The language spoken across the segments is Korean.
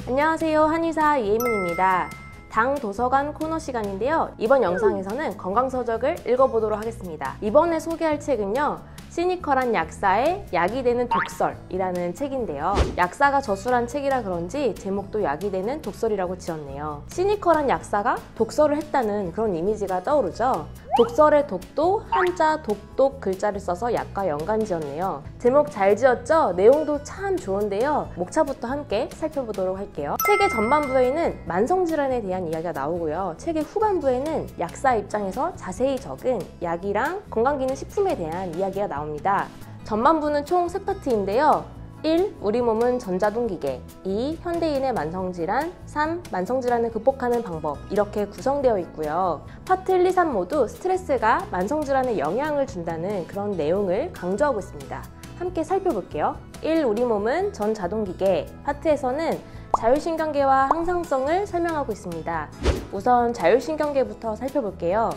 안녕하세요, 한의사 이혜민입니다. 당 도서관 코너 시간인데요. 이번 영상에서는 건강서적을 읽어보도록 하겠습니다. 이번에 소개할 책은요, 시니컬한 약사의 약이 되는 독설이라는 책인데요. 약사가 저술한 책이라 그런지 제목도 약이 되는 독설이라고 지었네요. 시니컬한 약사가 독설을 했다는 그런 이미지가 떠오르죠. 독설의 독도 한자 독독 글자를 써서 약과 연관 지었네요. 제목 잘 지었죠? 내용도 참 좋은데요. 목차부터 함께 살펴보도록 할게요. 책의 전반부에는 만성질환에 대한 이야기가 나오고요. 책의 후반부에는 약사 입장에서 자세히 적은 약이랑 건강기능식품에 대한 이야기가 나옵니다. 전반부는 총 3파트인데요. 1. 우리 몸은 전자동기계. 2. 현대인의 만성질환. 3. 만성질환을 극복하는 방법. 이렇게 구성되어 있고요. 파트 1, 2, 3 모두 스트레스가 만성질환에 영향을 준다는 그런 내용을 강조하고 있습니다. 함께 살펴볼게요. 1. 우리 몸은 전자동기계. 파트에서는 자율신경계와 항상성을 설명하고 있습니다. 우선 자율신경계부터 살펴볼게요.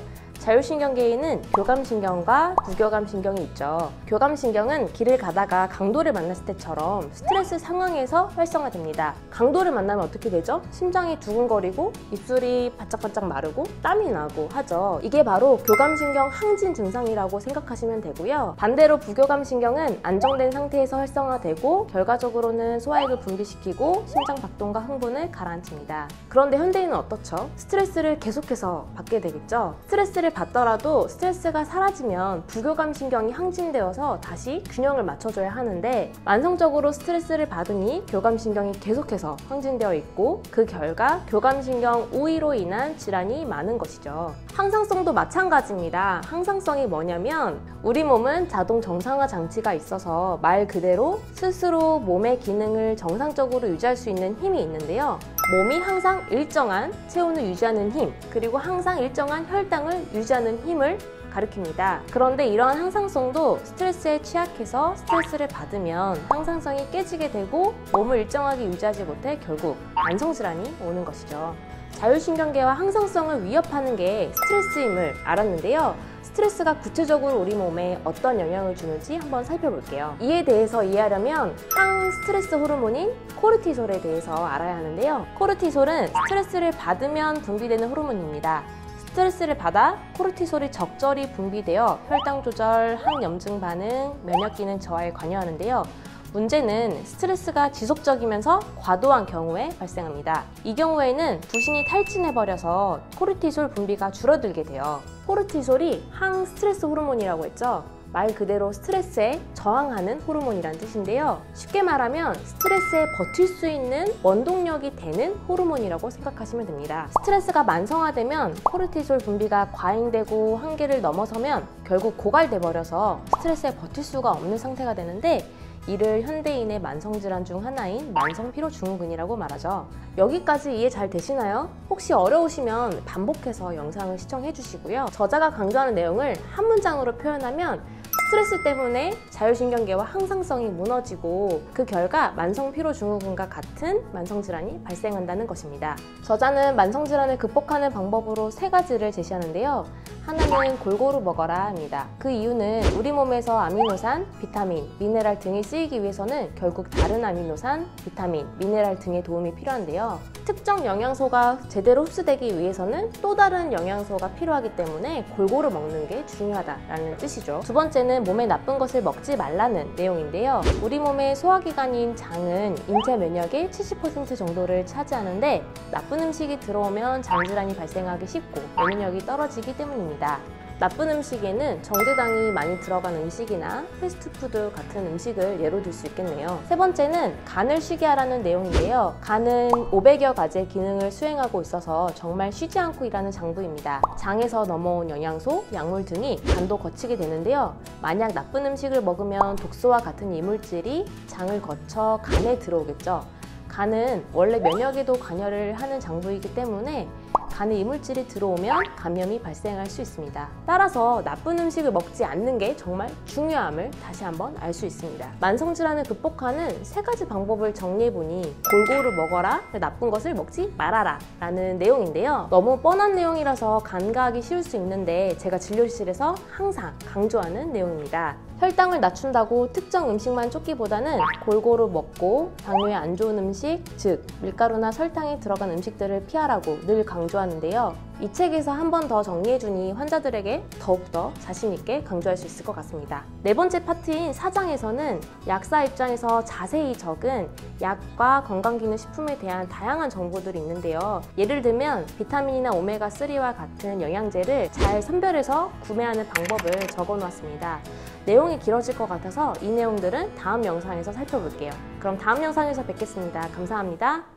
자율신경계에는 교감신경과 부교감신경이 있죠. 교감신경은 길을 가다가 강도를 만났을 때처럼 스트레스 상황에서 활성화됩니다. 강도를 만나면 어떻게 되죠? 심장이 두근거리고 입술이 바짝바짝 마르고 땀이 나고 하죠. 이게 바로 교감신경 항진 증상이라고 생각하시면 되고요. 반대로 부교감신경은 안정된 상태에서 활성화되고 결과적으로는 소화액을 분비시키고 심장 박동과 흥분을 가라앉힙니다. 그런데 현대인은 어떻죠? 스트레스를 계속해서 받게 되겠죠. 스트레스를 받더라도 스트레스가 사라지면 부교감신경이 항진되어서 다시 균형을 맞춰줘야 하는데 만성적으로 스트레스를 받으니 교감신경이 계속해서 항진되어 있고 그 결과 교감신경 우위로 인한 질환이 많은 것이죠. 항상성도 마찬가지입니다. 항상성이 뭐냐면 우리 몸은 자동 정상화 장치가 있어서 말 그대로 스스로 몸의 기능을 정상적으로 유지할 수 있는 힘이 있는데요. 몸이 항상 일정한 체온을 유지하는 힘, 그리고 항상 일정한 혈당을 유지하는 힘을 가리킵니다. 그런데 이러한 항상성도 스트레스에 취약해서 스트레스를 받으면 항상성이 깨지게 되고 몸을 일정하게 유지하지 못해 결국 만성질환이 오는 것이죠. 자율신경계와 항상성을 위협하는 게 스트레스임을 알았는데요. 스트레스가 구체적으로 우리 몸에 어떤 영향을 주는지 한번 살펴볼게요. 이에 대해서 이해하려면 항스트레스 호르몬인 코르티솔에 대해서 알아야 하는데요. 코르티솔은 스트레스를 받으면 분비되는 호르몬입니다. 스트레스를 받아 코르티솔이 적절히 분비되어 혈당 조절, 항염증 반응, 면역 기능 저하에 관여하는데요. 문제는 스트레스가 지속적이면서 과도한 경우에 발생합니다. 이 경우에는 부신이 탈진해버려서 코르티솔 분비가 줄어들게 돼요. 코르티솔이 항스트레스 호르몬이라고 했죠. 말 그대로 스트레스에 저항하는 호르몬이란 뜻인데요. 쉽게 말하면 스트레스에 버틸 수 있는 원동력이 되는 호르몬이라고 생각하시면 됩니다. 스트레스가 만성화되면 코르티솔 분비가 과잉되고 한계를 넘어서면 결국 고갈돼 버려서 스트레스에 버틸 수가 없는 상태가 되는데 이를 현대인의 만성질환 중 하나인 만성피로증후군이라고 말하죠. 여기까지 이해 잘 되시나요? 혹시 어려우시면 반복해서 영상을 시청해 주시고요. 저자가 강조하는 내용을 한 문장으로 표현하면 스트레스 때문에 자율신경계와 항상성이 무너지고 그 결과 만성피로증후군과 같은 만성질환이 발생한다는 것입니다. 저자는 만성질환을 극복하는 방법으로 3가지를 제시하는데요. 하나는 골고루 먹어라 합니다. 그 이유는 우리 몸에서 아미노산, 비타민, 미네랄 등이 쓰이기 위해서는 결국 다른 아미노산, 비타민, 미네랄 등의 도움이 필요한데요. 특정 영양소가 제대로 흡수되기 위해서는 또 다른 영양소가 필요하기 때문에 골고루 먹는 게 중요하다라는 뜻이죠. 두 번째는 몸에 나쁜 것을 먹지 말라는 내용인데요. 우리 몸의 소화기관인 장은 인체 면역의 70% 정도를 차지하는데 나쁜 음식이 들어오면 장질환이 발생하기 쉽고 면역력이 떨어지기 때문입니다. 나쁜 음식에는 정제당이 많이 들어간 음식이나 패스트푸드 같은 음식을 예로 들 수 있겠네요. 세 번째는 간을 쉬게 하라는 내용인데요. 간은 500여 가지의 기능을 수행하고 있어서 정말 쉬지 않고 일하는 장부입니다. 장에서 넘어온 영양소, 약물 등이 간도 거치게 되는데요. 만약 나쁜 음식을 먹으면 독소와 같은 이물질이 장을 거쳐 간에 들어오겠죠. 간은 원래 면역에도 관여를 하는 장부이기 때문에 간에 이물질이 들어오면 감염이 발생할 수 있습니다. 따라서 나쁜 음식을 먹지 않는 게 정말 중요함을 다시 한번 알 수 있습니다. 만성질환을 극복하는 3가지 방법을 정리해보니 골고루 먹어라, 나쁜 것을 먹지 말아라 라는 내용인데요. 너무 뻔한 내용이라서 간과하기 쉬울 수 있는데 제가 진료실에서 항상 강조하는 내용입니다. 혈당을 낮춘다고 특정 음식만 쫓기보다는 골고루 먹고 당뇨에 안 좋은 음식, 즉 밀가루나 설탕이 들어간 음식들을 피하라고 늘 강조하는데요. 이 책에서 한 번 더 정리해주니 환자들에게 더욱더 자신있게 강조할 수 있을 것 같습니다. 네 번째 파트인 4장에서는 약사 입장에서 자세히 적은 약과 건강기능식품에 대한 다양한 정보들이 있는데요. 예를 들면 비타민이나 오메가3와 같은 영양제를 잘 선별해서 구매하는 방법을 적어놓았습니다. 내용이 길어질 것 같아서 이 내용들은 다음 영상에서 살펴볼게요. 그럼 다음 영상에서 뵙겠습니다. 감사합니다.